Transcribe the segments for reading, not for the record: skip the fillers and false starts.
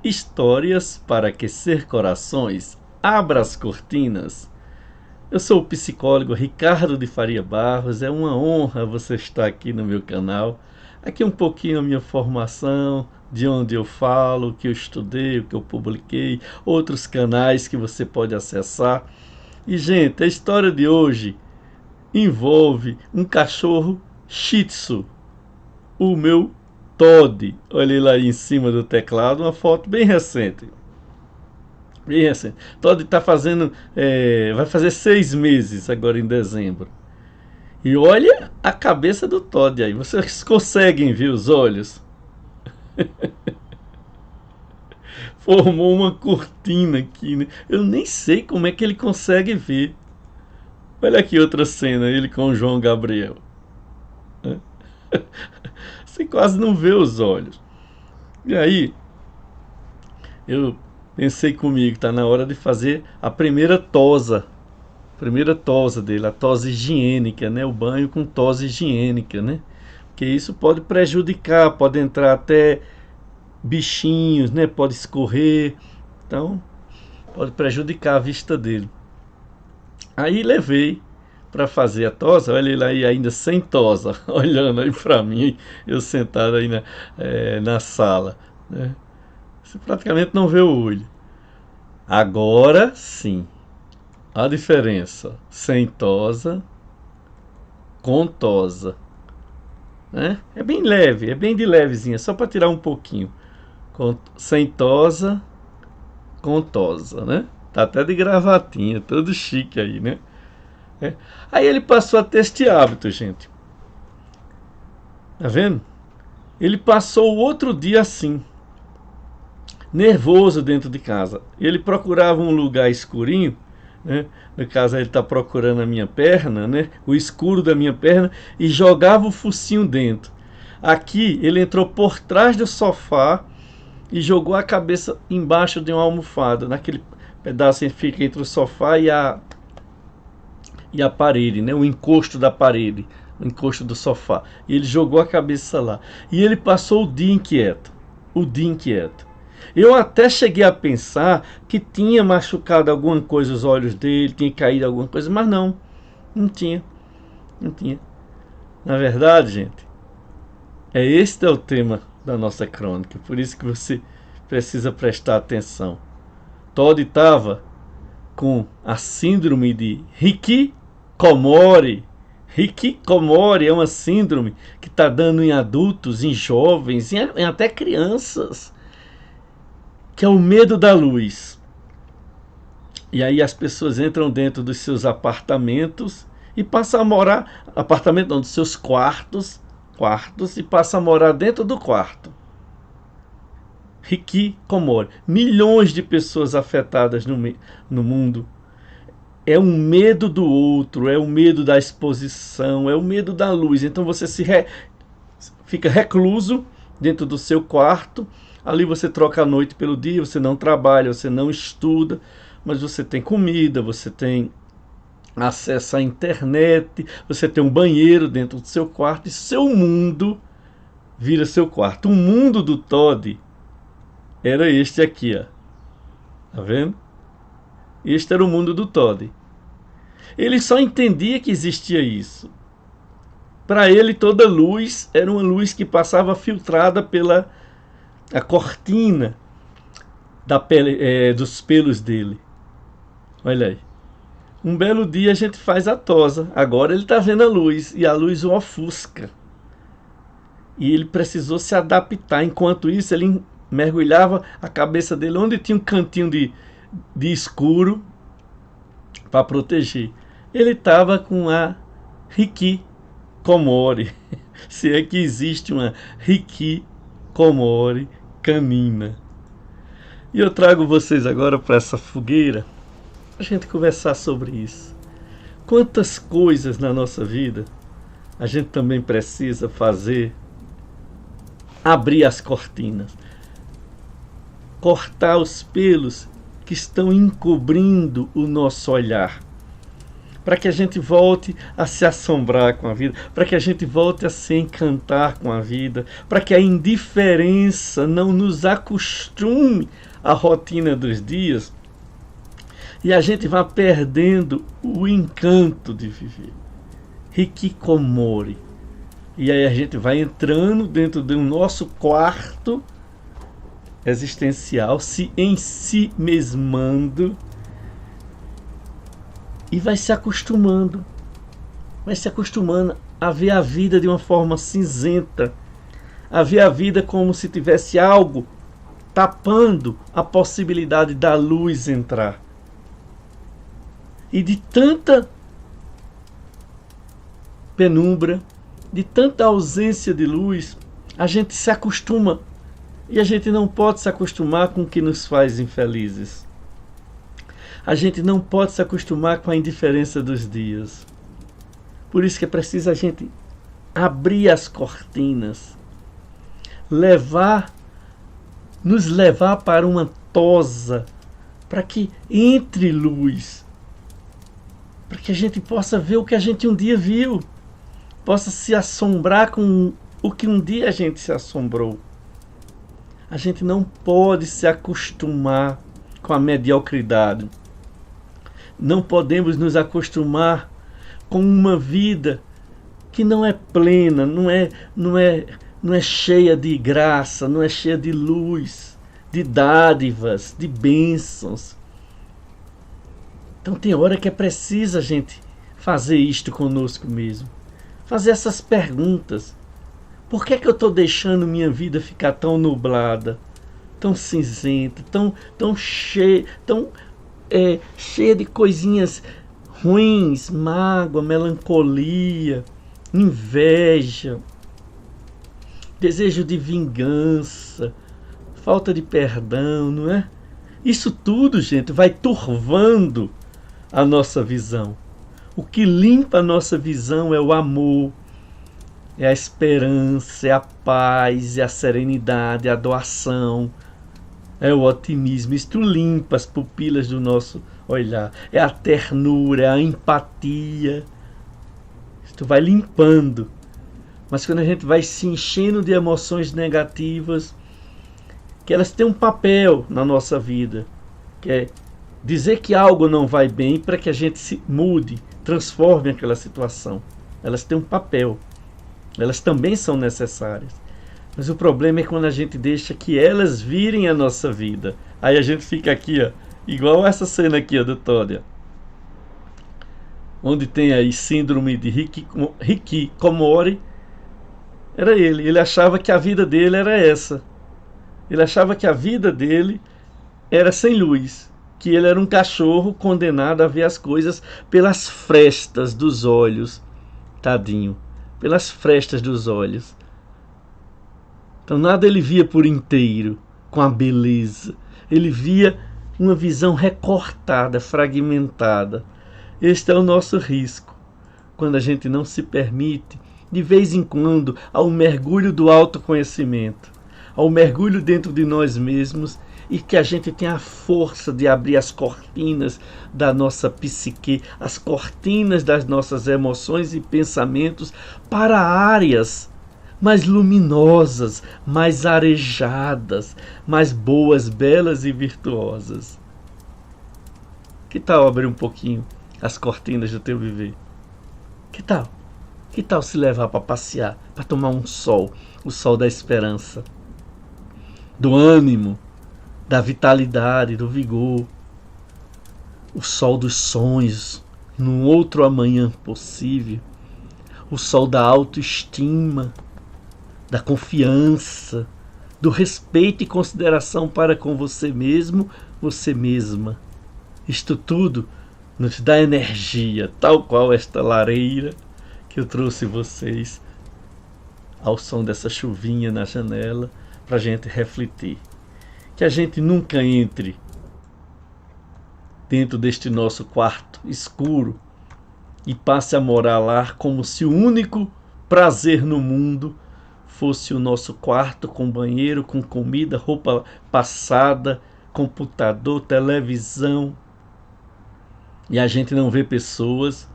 Histórias para aquecer corações. Abra as cortinas. Eu sou o psicólogo Ricardo de Faria Barros. É uma honra você estar aqui no meu canal. Aqui um pouquinho a minha formação, de onde eu falo, o que eu estudei, o que eu publiquei, outros canais que você pode acessar. E, gente, a história de hoje envolve um cachorro Shih Tzu, o meu Todd. Olha lá em cima do teclado, uma foto bem recente. Bem recente. Todd está fazendo, vai fazer 6 meses agora em dezembro. E olha a cabeça do Todd aí. Vocês conseguem ver os olhos? Formou uma cortina aqui, né? Eu nem sei como é que ele consegue ver. Olha aqui outra cena, ele com o João Gabriel. Você quase não vê os olhos. E aí, eu pensei comigo, tá na hora de fazer a primeira tosa. Primeira tosa dele, a tosa higiênica, né? O banho com tosa higiênica, né? Porque isso pode prejudicar, pode entrar até bichinhos, né? Pode escorrer, então pode prejudicar a vista dele. Aí levei para fazer a tosa, olha ele aí ainda sem tosa, olhando aí para mim, eu sentado aí na sala, né? Você praticamente não vê o olho. Agora sim, a diferença, sem tosa, com tosa, né? É bem leve, é bem de levezinha, só para tirar um pouquinho. Sem tosa, com tosa, né? Tá até de gravatinha, todo chique aí, né? Aí ele passou a ter este hábito, gente. Tá vendo? Ele passou o outro dia assim, nervoso dentro de casa. Ele procurava um lugar escurinho, né? No caso ele está procurando a minha perna, né? O escuro da minha perna, e jogava o focinho dentro. Aqui ele entrou por trás do sofá e jogou a cabeça embaixo de uma almofada, naquele pedaço que fica entre o sofá e a parede, né? O encosto da parede, o encosto do sofá. E ele jogou a cabeça lá. E ele passou o dia inquieto. O dia inquieto. Eu até cheguei a pensar que tinha machucado alguma coisa os olhos dele, tinha caído alguma coisa, mas não. Não tinha. Não tinha. Na verdade, gente, este é o tema da nossa crônica. Por isso que você precisa prestar atenção. Todd estava com a síndrome de Hikikomori. Hikikomori é uma síndrome que está dando em adultos, em jovens, em até crianças, que é o medo da luz. E aí as pessoas entram dentro dos seus apartamentos e passam a morar, apartamento não, dos seus quartos, e passam a morar dentro do quarto. Hikikomori. Milhões de pessoas afetadas no mundo. É um medo do outro, é o medo da exposição, é o medo da luz. Então você fica recluso dentro do seu quarto. Ali você troca a noite pelo dia, você não trabalha, você não estuda, mas você tem comida, você tem acesso à internet, você tem um banheiro dentro do seu quarto e seu mundo vira seu quarto. O mundo do Todd era este aqui, ó. Tá vendo? Este era o mundo do Todd. Ele só entendia que existia isso. Para ele toda luz era uma luz que passava filtrada pela a cortina da pele, dos pelos dele. Olha aí. Um belo dia a gente faz a tosa. Agora ele está vendo a luz e a luz o ofusca. E ele precisou se adaptar. Enquanto isso ele mergulhava a cabeça dele onde tinha um cantinho de escuro para proteger. Ele estava com a Hikikomori. Se é que existe uma Hikikomori canina. E eu trago vocês agora para essa fogueira, a gente conversar sobre isso. Quantas coisas na nossa vida a gente também precisa fazer, abrir as cortinas, cortar os pelos que estão encobrindo o nosso olhar. para que a gente volte a se assombrar com a vida, para que a gente volte a se encantar com a vida, para que a indiferença não nos acostume à rotina dos dias e a gente vá perdendo o encanto de viver. Hikikomori. E aí a gente vai entrando dentro do nosso quarto existencial, se em si mesmando, e vai se acostumando a ver a vida de uma forma cinzenta, a ver a vida como se tivesse algo tapando a possibilidade da luz entrar. E de tanta penumbra, de tanta ausência de luz, a gente se acostuma. E a gente não pode se acostumar com o que nos faz infelizes. A gente não pode se acostumar com a indiferença dos dias. Por isso que é preciso a gente abrir as cortinas, nos levar para uma tosa, para que entre luz, para que a gente possa ver o que a gente um dia viu, possa se assombrar com o que um dia a gente se assombrou. A gente não pode se acostumar com a mediocridade. Não podemos nos acostumar com uma vida que não é plena, não é cheia de graça, não é cheia de luz, de dádivas, de bênçãos. Então tem hora que é preciso a gente fazer isto conosco mesmo. Fazer essas perguntas. Por que é que eu estou deixando minha vida ficar tão nublada, tão cinzenta, tão cheia de coisinhas ruins, mágoa, melancolia, inveja, desejo de vingança, falta de perdão, não é? Isso tudo, gente, vai turvando a nossa visão. O que limpa a nossa visão é o amor, é a esperança, é a paz, é a serenidade, é a doação, é o otimismo. Isto limpa as pupilas do nosso olhar. É a ternura, é a empatia. Isto vai limpando. Mas quando a gente vai se enchendo de emoções negativas, que elas têm um papel na nossa vida, que é dizer que algo não vai bem para que a gente se mude, transforme aquela situação. Elas têm um papel. Elas também são necessárias. Mas o problema é quando a gente deixa que elas virem a nossa vida. Aí a gente fica aqui, ó, igual essa cena aqui, ó, do Todd, onde tem aí síndrome de Hikikomori. Era ele. Ele achava que a vida dele era essa. Ele achava que a vida dele era sem luz. Que ele era um cachorro condenado a ver as coisas pelas frestas dos olhos. Tadinho. Pelas frestas dos olhos. Então nada ele via por inteiro, com a beleza. Ele via uma visão recortada, fragmentada. Este é o nosso risco, quando a gente não se permite, de vez em quando, ao mergulho do autoconhecimento, ao mergulho dentro de nós mesmos, e que a gente tenha a força de abrir as cortinas da nossa psique, as cortinas das nossas emoções e pensamentos para áreas mais luminosas, mais arejadas, mais boas, belas e virtuosas. Que tal abrir um pouquinho as cortinas do teu viver? Que tal? Que tal se levar para passear, para tomar um sol, o sol da esperança, do ânimo, da vitalidade, do vigor, o sol dos sonhos, num outro amanhã possível, o sol da autoestima, da confiança, do respeito e consideração para com você mesmo, você mesma. Isto tudo nos dá energia, tal qual esta lareira que eu trouxe vocês ao som dessa chuvinha na janela, para a gente refletir. Que a gente nunca entre dentro deste nosso quarto escuro e passe a morar lá como se o único prazer no mundo fosse o nosso quarto com banheiro, com comida, roupa passada, computador, televisão. E a gente não vê pessoas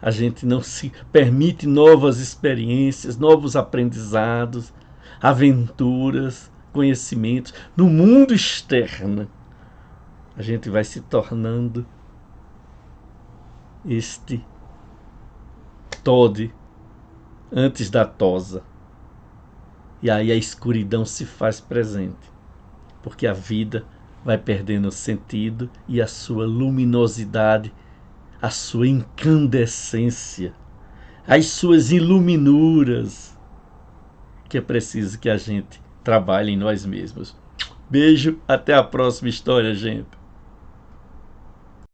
a gente não se permite novas experiências, novos aprendizados, aventuras, conhecimentos. No mundo externo, a gente vai se tornando este Todd antes da tosa. E aí a escuridão se faz presente, porque a vida vai perdendo sentido e a sua luminosidade, a sua incandescência, as suas iluminuras, que é preciso que a gente trabalhe em nós mesmos. Beijo, até a próxima história, gente.